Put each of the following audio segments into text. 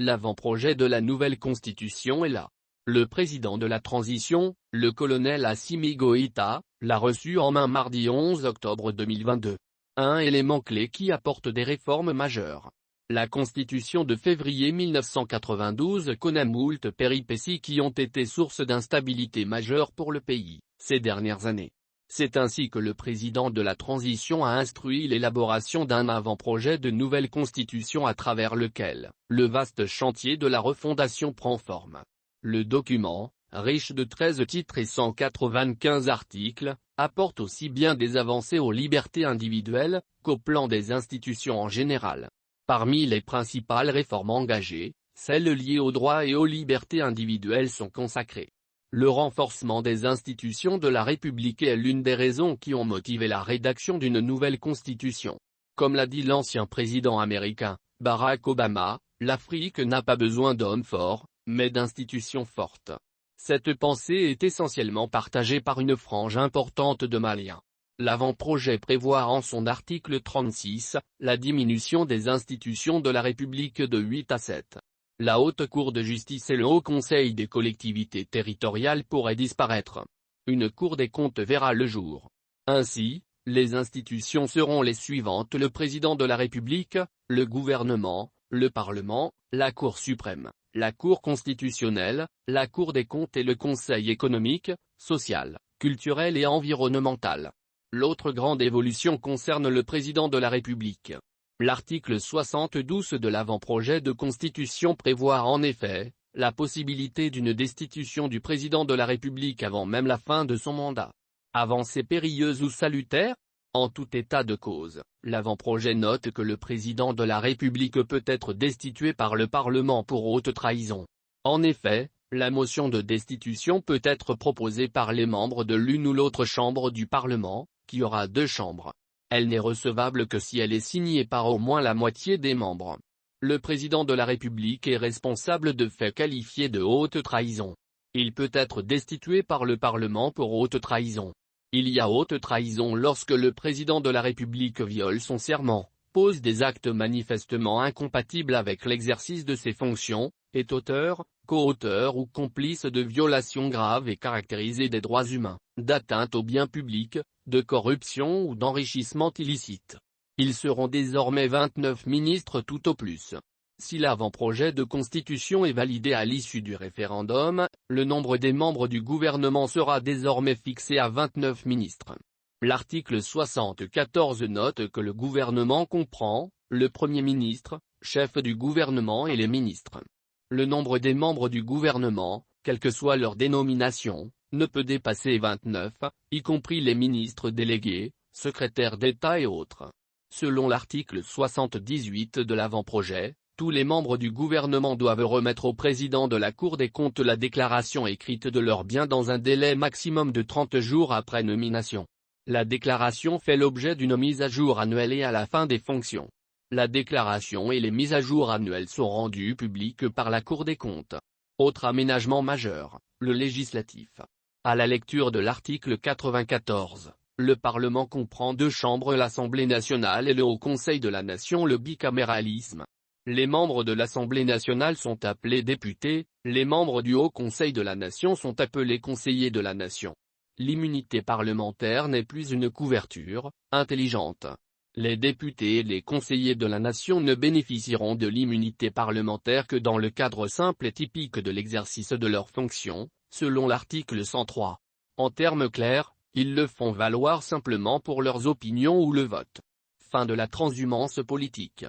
L'avant-projet de la nouvelle constitution est là. Le président de la transition, le colonel Assimi Goïta, l'a reçu en main mardi 11 octobre 2022. Un élément clé qui apporte des réformes majeures. La constitution de février 1992 connaît moult péripéties qui ont été source d'instabilité majeure pour le pays, ces dernières années. C'est ainsi que le président de la transition a instruit l'élaboration d'un avant-projet de nouvelle constitution à travers lequel le vaste chantier de la refondation prend forme. Le document, riche de 13 titres et 195 articles, apporte aussi bien des avancées aux libertés individuelles, qu'au plan des institutions en général. Parmi les principales réformes engagées, celles liées aux droits et aux libertés individuelles sont consacrées. Le renforcement des institutions de la République est l'une des raisons qui ont motivé la rédaction d'une nouvelle constitution. Comme l'a dit l'ancien président américain, Barack Obama, l'Afrique n'a pas besoin d'hommes forts, mais d'institutions fortes. Cette pensée est essentiellement partagée par une frange importante de Maliens. L'avant-projet prévoit en son article 36, la diminution des institutions de la République de 8 à 7. La Haute Cour de justice et le Haut Conseil des collectivités territoriales pourraient disparaître. Une Cour des comptes verra le jour. Ainsi, les institutions seront les suivantes: le président de la République, le gouvernement, le Parlement, la Cour suprême, la Cour constitutionnelle, la Cour des comptes et le Conseil économique, social, culturel et environnemental. L'autre grande évolution concerne le président de la République. L'article 72 de l'avant-projet de constitution prévoit en effet la possibilité d'une destitution du président de la République avant même la fin de son mandat. Avancée périlleuse ou salutaire? En tout état de cause, l'avant-projet note que le président de la République peut être destitué par le Parlement pour haute trahison. En effet, la motion de destitution peut être proposée par les membres de l'une ou l'autre chambre du Parlement, qui aura 2 chambres. Elle n'est recevable que si elle est signée par au moins la moitié des membres. Le président de la République est responsable de faits qualifiés de haute trahison. Il peut être destitué par le Parlement pour haute trahison. Il y a haute trahison lorsque le président de la République viole son serment, pose des actes manifestement incompatibles avec l'exercice de ses fonctions, est auteur, co-auteur ou complice de violations graves et caractérisées des droits humains, d'atteinte aux biens publics, de corruption ou d'enrichissement illicite. Ils seront désormais 29 ministres tout au plus. Si l'avant-projet de constitution est validé à l'issue du référendum, le nombre des membres du gouvernement sera désormais fixé à 29 ministres. L'article 74 note que le gouvernement comprend le Premier ministre, chef du gouvernement et les ministres. Le nombre des membres du gouvernement, quelle que soit leur dénomination, ne peut dépasser 29, y compris les ministres délégués, secrétaires d'État et autres. Selon l'article 78 de l'avant-projet, tous les membres du gouvernement doivent remettre au président de la Cour des comptes la déclaration écrite de leurs biens dans un délai maximum de 30 jours après nomination. La déclaration fait l'objet d'une mise à jour annuelle et à la fin des fonctions. La déclaration et les mises à jour annuelles sont rendues publiques par la Cour des comptes. Autre aménagement majeur, le législatif. À la lecture de l'article 94, le Parlement comprend 2 chambres, l'Assemblée nationale et le Haut Conseil de la Nation, le bicaméralisme. Les membres de l'Assemblée nationale sont appelés députés, les membres du Haut Conseil de la Nation sont appelés conseillers de la Nation. L'immunité parlementaire n'est plus une couverture intelligente. Les députés et les conseillers de la Nation ne bénéficieront de l'immunité parlementaire que dans le cadre simple et typique de l'exercice de leurs fonctions, selon l'article 103. En termes clairs, ils le font valoir simplement pour leurs opinions ou le vote. Fin de la transhumance politique.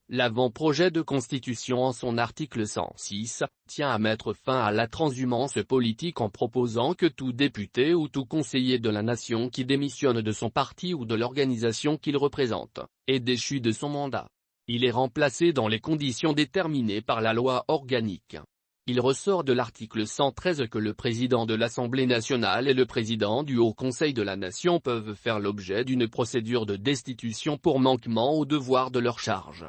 L'avant-projet de constitution en son article 106, tient à mettre fin à la transhumance politique en proposant que tout député ou tout conseiller de la nation qui démissionne de son parti ou de l'organisation qu'il représente, est déchu de son mandat. Il est remplacé dans les conditions déterminées par la loi organique. Il ressort de l'article 113 que le président de l'Assemblée nationale et le président du Haut Conseil de la Nation peuvent faire l'objet d'une procédure de destitution pour manquement au devoir de leur charge.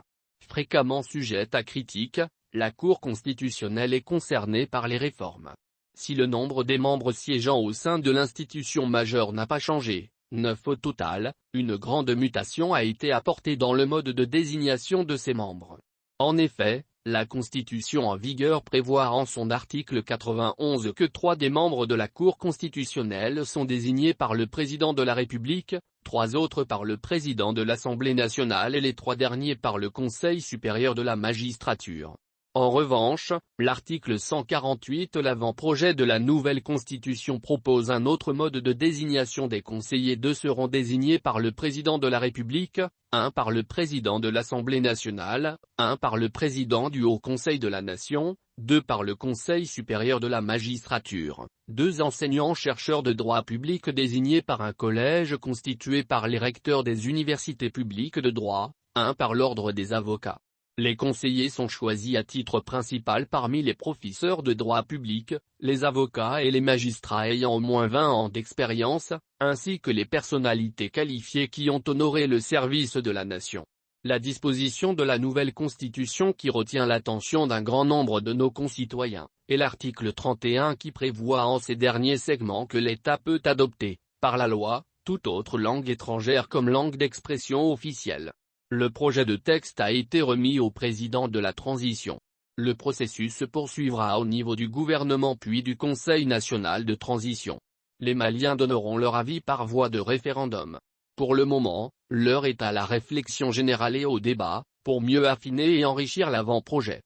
Fréquemment sujette à critique, la Cour constitutionnelle est concernée par les réformes. Si le nombre des membres siégeant au sein de l'institution majeure n'a pas changé, 9 au total, une grande mutation a été apportée dans le mode de désignation de ses membres. En effet, La Constitution en vigueur prévoit en son article 91 que 3 des membres de la Cour constitutionnelle sont désignés par le président de la République, 3 autres par le président de l'Assemblée nationale et les 3 derniers par le Conseil supérieur de la magistrature. En revanche, l'article 148 l'avant-projet de la nouvelle Constitution propose un autre mode de désignation des conseillers. 2 seront désignés par le président de la République, 1 par le président de l'Assemblée nationale, 1 par le président du Haut Conseil de la Nation, 2 par le Conseil supérieur de la magistrature, 2 enseignants-chercheurs de droit public désignés par un collège constitué par les recteurs des universités publiques de droit, 1 par l'ordre des avocats. Les conseillers sont choisis à titre principal parmi les professeurs de droit public, les avocats et les magistrats ayant au moins 20 ans d'expérience, ainsi que les personnalités qualifiées qui ont honoré le service de la nation. La disposition de la nouvelle Constitution qui retient l'attention d'un grand nombre de nos concitoyens, est l'article 31 qui prévoit en ces derniers segments que l'État peut adopter, par la loi, toute autre langue étrangère comme langue d'expression officielle. Le projet de texte a été remis au président de la transition. Le processus se poursuivra au niveau du gouvernement puis du Conseil national de transition. Les Maliens donneront leur avis par voie de référendum. Pour le moment, l'heure est à la réflexion générale et au débat, pour mieux affiner et enrichir l'avant-projet.